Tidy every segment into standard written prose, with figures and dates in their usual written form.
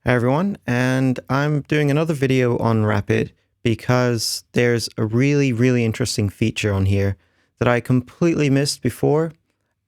Hi everyone, and I'm doing another video on Rapid because there's a really interesting feature on here that I completely missed before,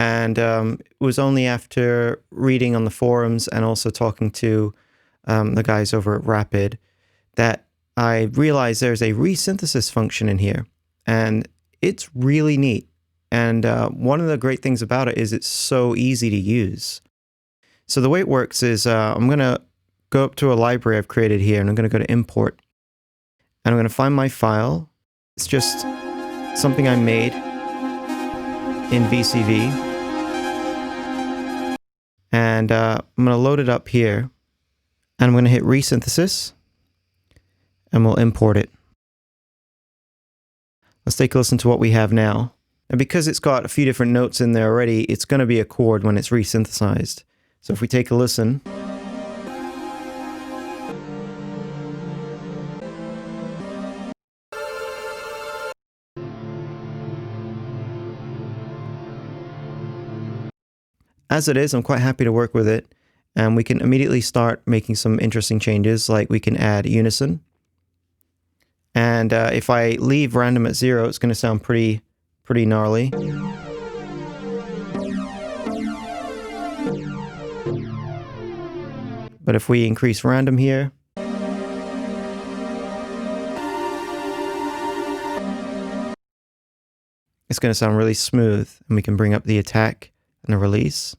and it was only after reading on the forums and also talking to the guys over at Rapid that I realized there's a resynthesis function in here, and it's really neat. And one of the great things about it is it's so easy to use. So the way it works is I'm going to go up to a library I've created here, and I'm going to go to import, and I'm going to find my file. It's just something I made in VCV, and I'm going to load it up here, and I'm going to hit resynthesis, and we'll import it. Let's take a listen to what we have now. And because it's got a few different notes in there already, it's going to be a chord when it's resynthesized. So if we take a listen, as it is, I'm quite happy to work with it, and we can immediately start making some interesting changes, like we can add unison. And if I leave random at 0, it's going to sound pretty gnarly. But if we increase random here, it's going to sound really smooth, and we can bring up the attack and the release.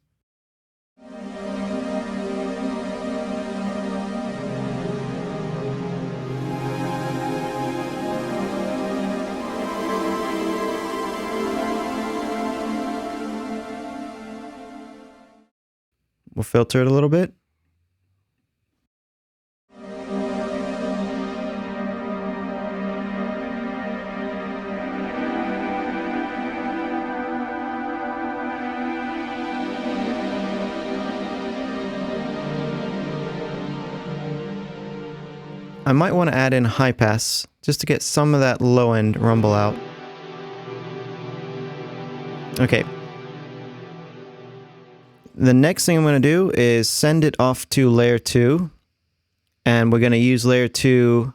We'll filter it a little bit. I might want to add in high pass just to get some of that low end rumble out. Okay. The next thing I'm going to do is send it off to layer 2, and we're going to use layer 2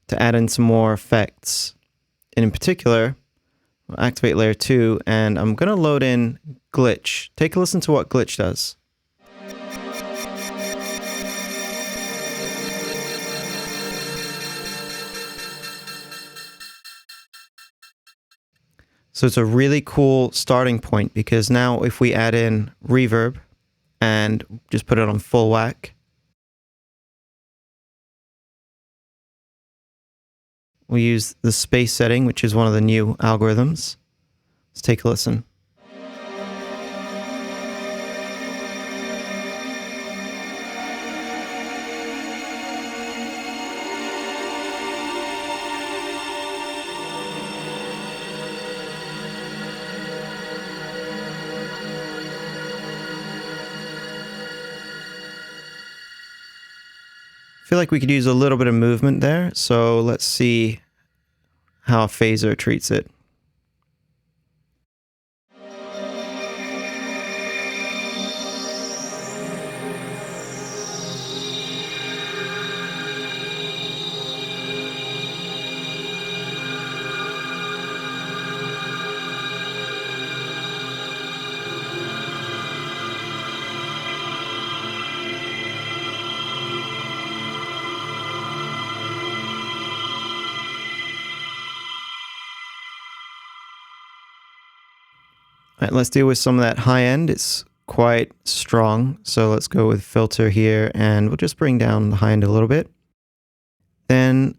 to add in some more effects. And in particular, I'll activate layer 2, and I'm going to load in glitch. Take a listen to what glitch does. So it's a really cool starting point, because now if we add in reverb and just put it on full whack, we use the space setting, which is one of the new algorithms. Let's take a listen. I feel like we could use a little bit of movement there, so let's see how a phaser treats it. All right, let's deal with some of that high end. It's quite strong, so let's go with filter here, and we'll just bring down the high end a little bit. Then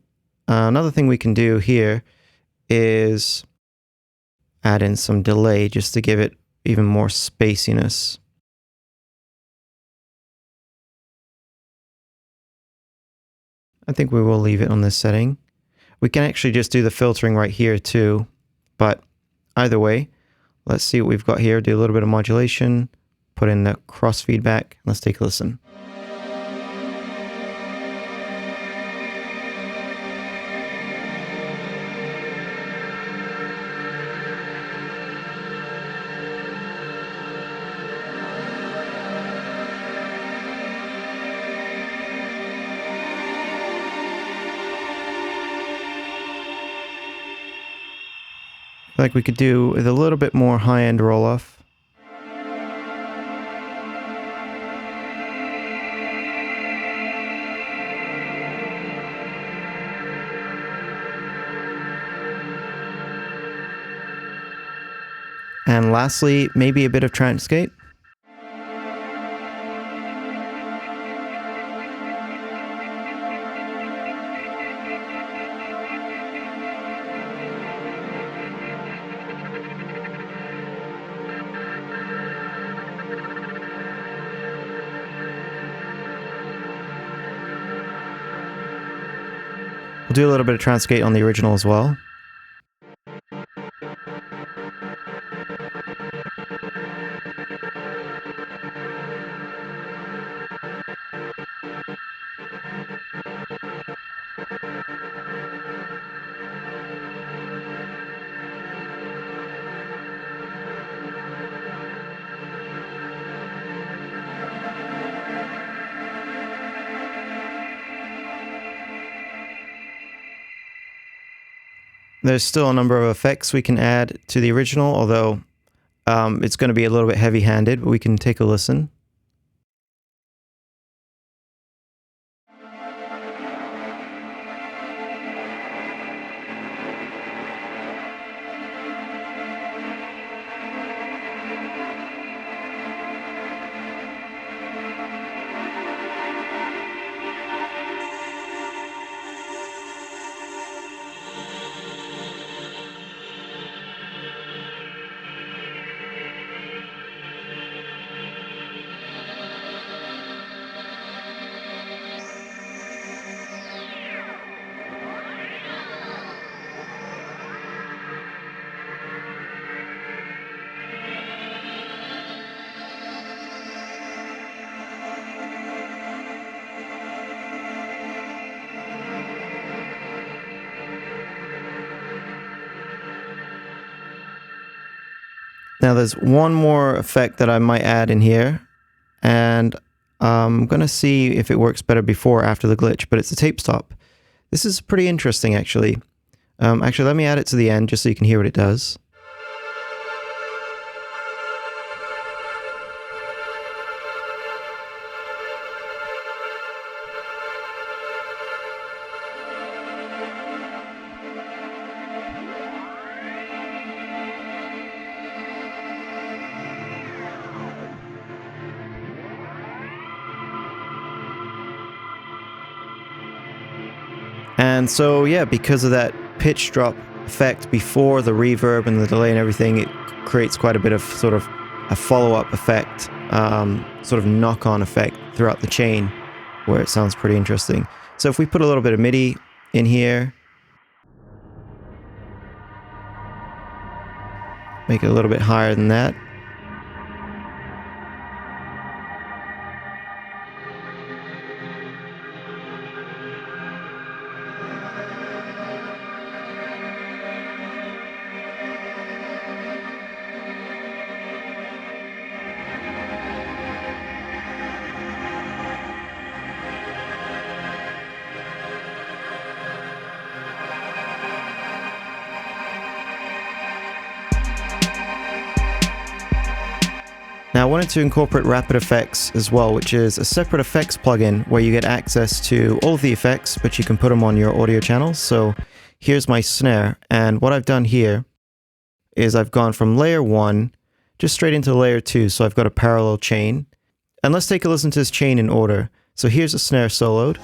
another thing we can do here is add in some delay just to give it even more spaciness. I think we will leave it on this setting. We can actually just do the filtering right here too, but either way, let's see what we've got here. Do a little bit of modulation, put in the cross feedback. Let's take a listen. Like we could do with a little bit more high-end roll-off. And lastly, maybe a bit of transgate. We'll do a little bit of transgate on the original as well. There's still a number of effects we can add to the original, although it's going to be a little bit heavy-handed, but we can take a listen. Now there's one more effect that I might add in here, and I'm going to see if it works better before or after the glitch, but it's a tape stop. This is pretty interesting, actually. Actually, let me add it to the end just so you can hear what it does. And so, yeah, because of that pitch drop effect before the reverb and the delay and everything, it creates quite a bit of sort of a follow-up effect, sort of knock-on effect throughout the chain, where it sounds pretty interesting. So if we put a little bit of MIDI in here, make it a little bit higher than that. Now I wanted to incorporate rapid effects as well, which is a separate effects plugin where you get access to all of the effects, but you can put them on your audio channels. So here's my snare, and what I've done here is I've gone from layer 1 just straight into layer 2, so I've got a parallel chain. And let's take a listen to this chain in order. So here's a snare soloed.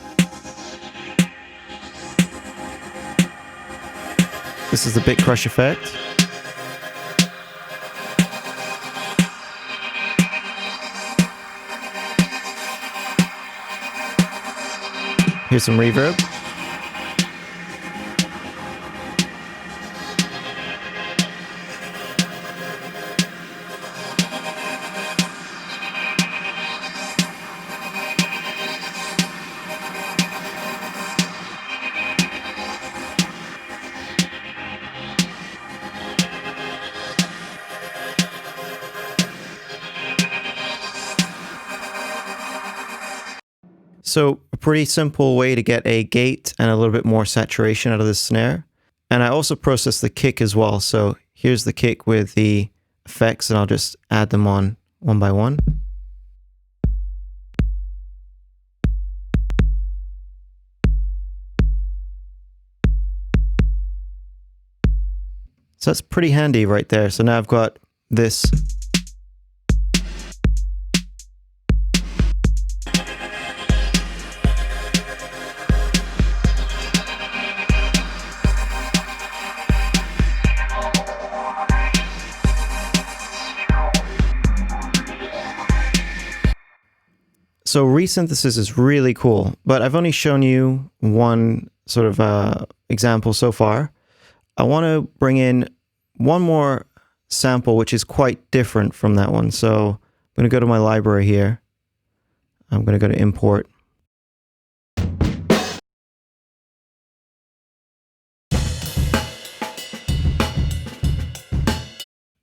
This is the bit crush effect. Here's some reverb. So a pretty simple way to get a gate and a little bit more saturation out of this snare. And I also process the kick as well. So here's the kick with the effects, and I'll just add them on one by one. So that's pretty handy right there. So now I've got this. So ReSynthesis is really cool, but I've only shown you one sort of example so far. I want to bring in one more sample, which is quite different from that one. So I'm going to go to my library here. I'm going to go to import.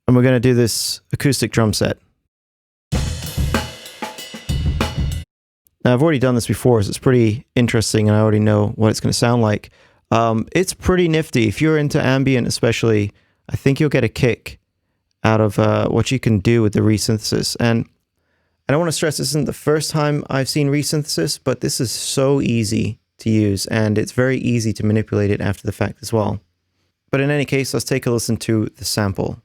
And we're going to do this acoustic drum set. Now, I've already done this before, so it's pretty interesting, and I already know what it's going to sound like. It's pretty nifty. If you're into ambient especially, I think you'll get a kick out of what you can do with the ReSynthesis. And I don't want to stress this isn't the first time I've seen ReSynthesis, but this is so easy to use, and it's very easy to manipulate it after the fact as well. But in any case, let's take a listen to the sample.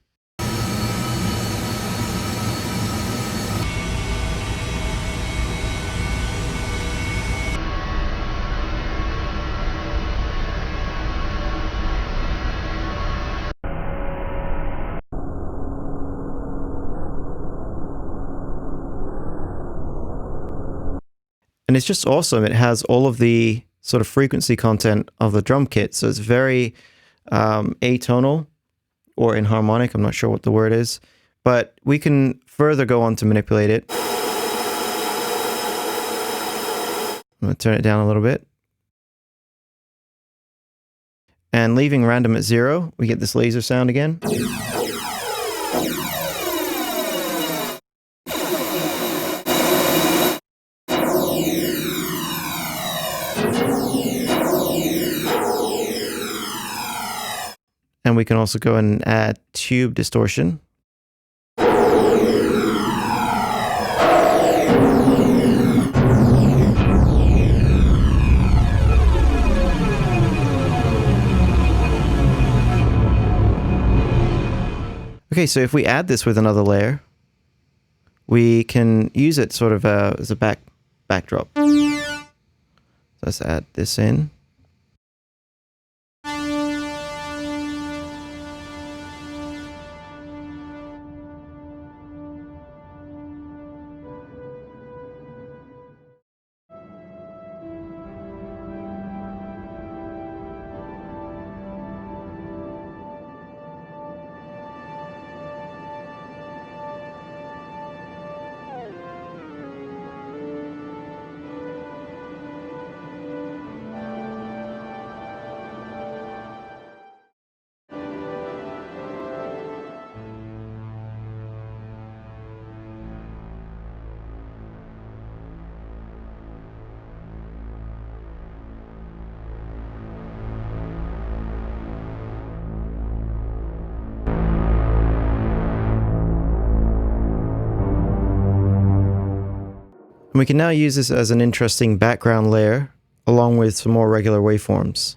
And it's just awesome. It has all of the sort of frequency content of the drum kit. So it's very atonal or enharmonic. I'm not sure what the word is. But we can further go on to manipulate it. I'm going to turn it down a little bit. And leaving random at 0, we get this laser sound again. And we can also go and add tube distortion. Okay, so if we add this with another layer, we can use it sort of as a backdrop. So let's add this in. And we can now use this as an interesting background layer, along with some more regular waveforms.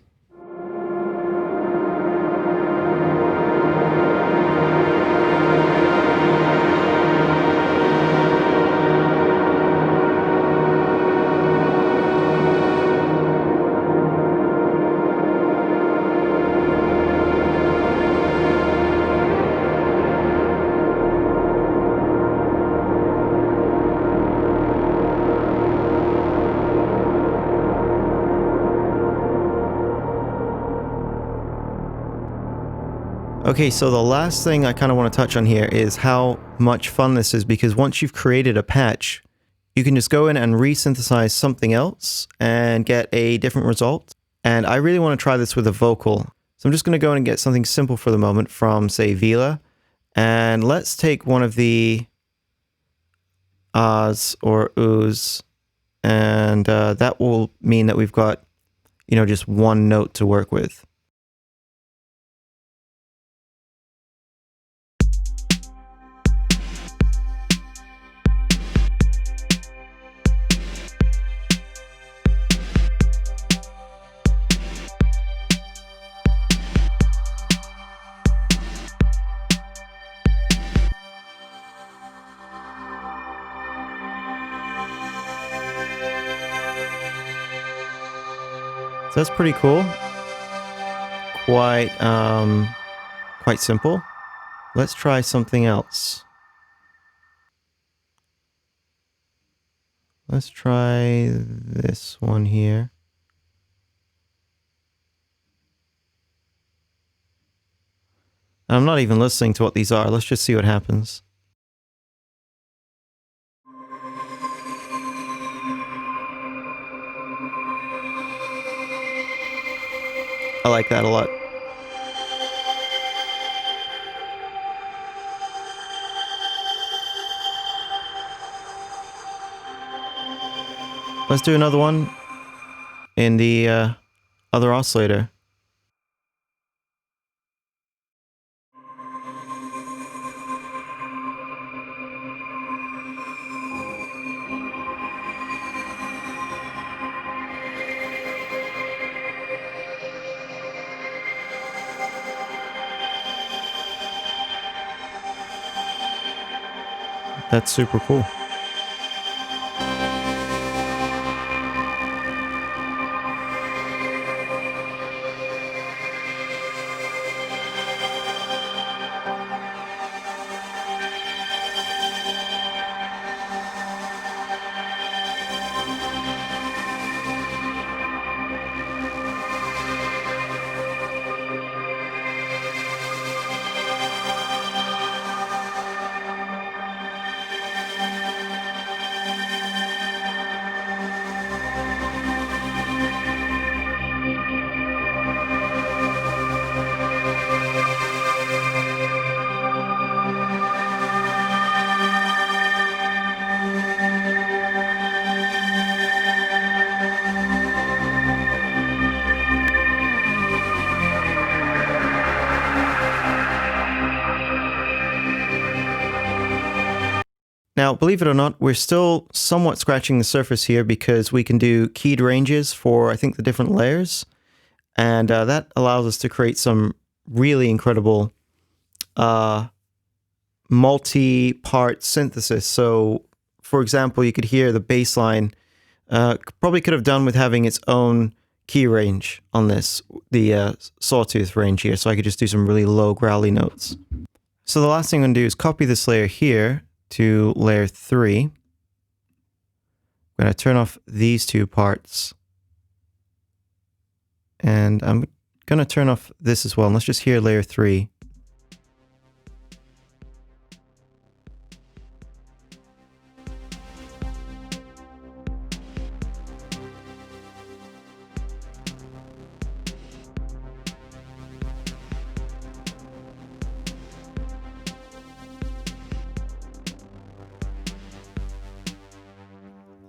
Okay, so the last thing I kind of want to touch on here is how much fun this is, because once you've created a patch, you can just go in and resynthesize something else and get a different result. And I really want to try this with a vocal. So I'm just going to go in and get something simple for the moment from, say, Vila. And let's take one of the ahs or oohs, and that will mean that we've got, just one note to work with. So that's pretty cool. Quite simple. Let's try something else. Let's try this one here. I'm not even listening to what these are. Let's just see what happens. I like that a lot. Let's do another one in the other oscillator. That's super cool. Now, believe it or not, we're still somewhat scratching the surface here because we can do keyed ranges for, I think, the different layers. And that allows us to create some really incredible multi-part synthesis. So, for example, you could hear the bass line probably could have done with having its own key range on this, the sawtooth range here. So I could just do some really low growly notes. So the last thing I'm going to do is copy this layer here to layer 3. I'm going to turn off these two parts. And I'm going to turn off this as well. And let's just hear layer 3.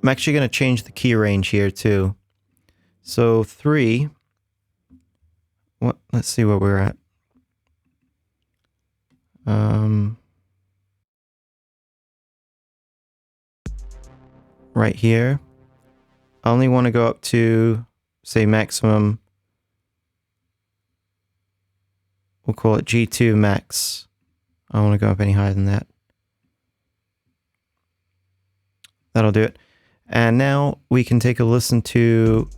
I'm actually going to change the key range here too. So 3, let's see where we're at. Right here. I only want to go up to, say, maximum. We'll call it G2 max. I don't want to go up any higher than that. That'll do it. And now we can take a listen to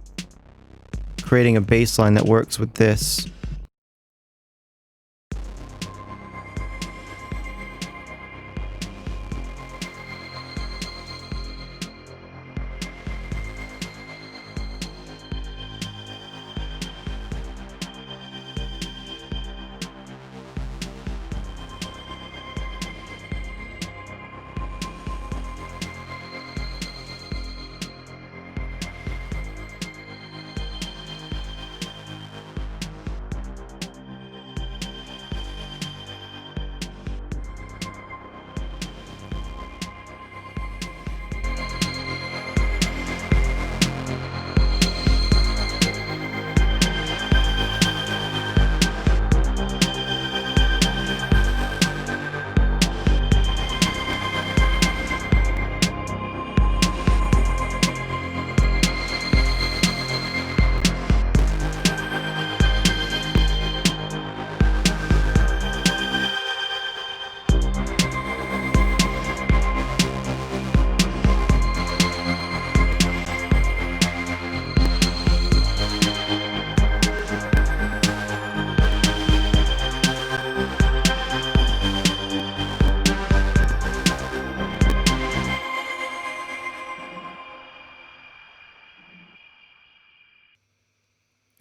creating a bass line that works with this.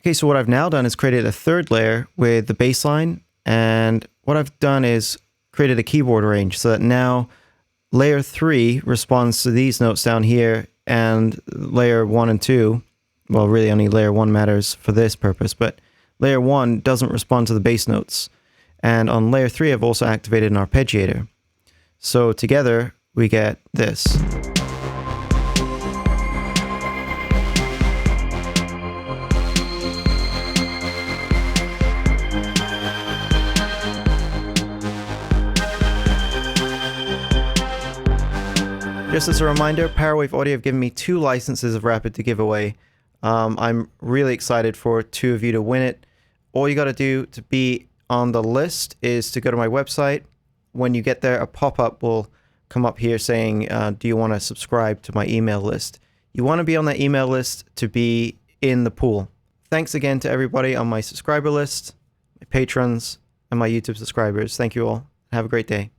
Okay, so what I've now done is created a third layer with the bass line, and what I've done is created a keyboard range so that now layer 3 responds to these notes down here, and layer 1 and 2, well, really only layer 1 matters for this purpose, but layer 1 doesn't respond to the bass notes. And on layer 3, I've also activated an arpeggiator. So together, we get this. Just as a reminder, Parawave Audio have given me 2 licenses of Rapid to give away. I'm really excited for 2 of you to win it. All you got to do to be on the list is to go to my website. When you get there, a pop-up will come up here saying, do you want to subscribe to my email list? You want to be on that email list to be in the pool. Thanks again to everybody on my subscriber list, my patrons, and my YouTube subscribers. Thank you all. Have a great day.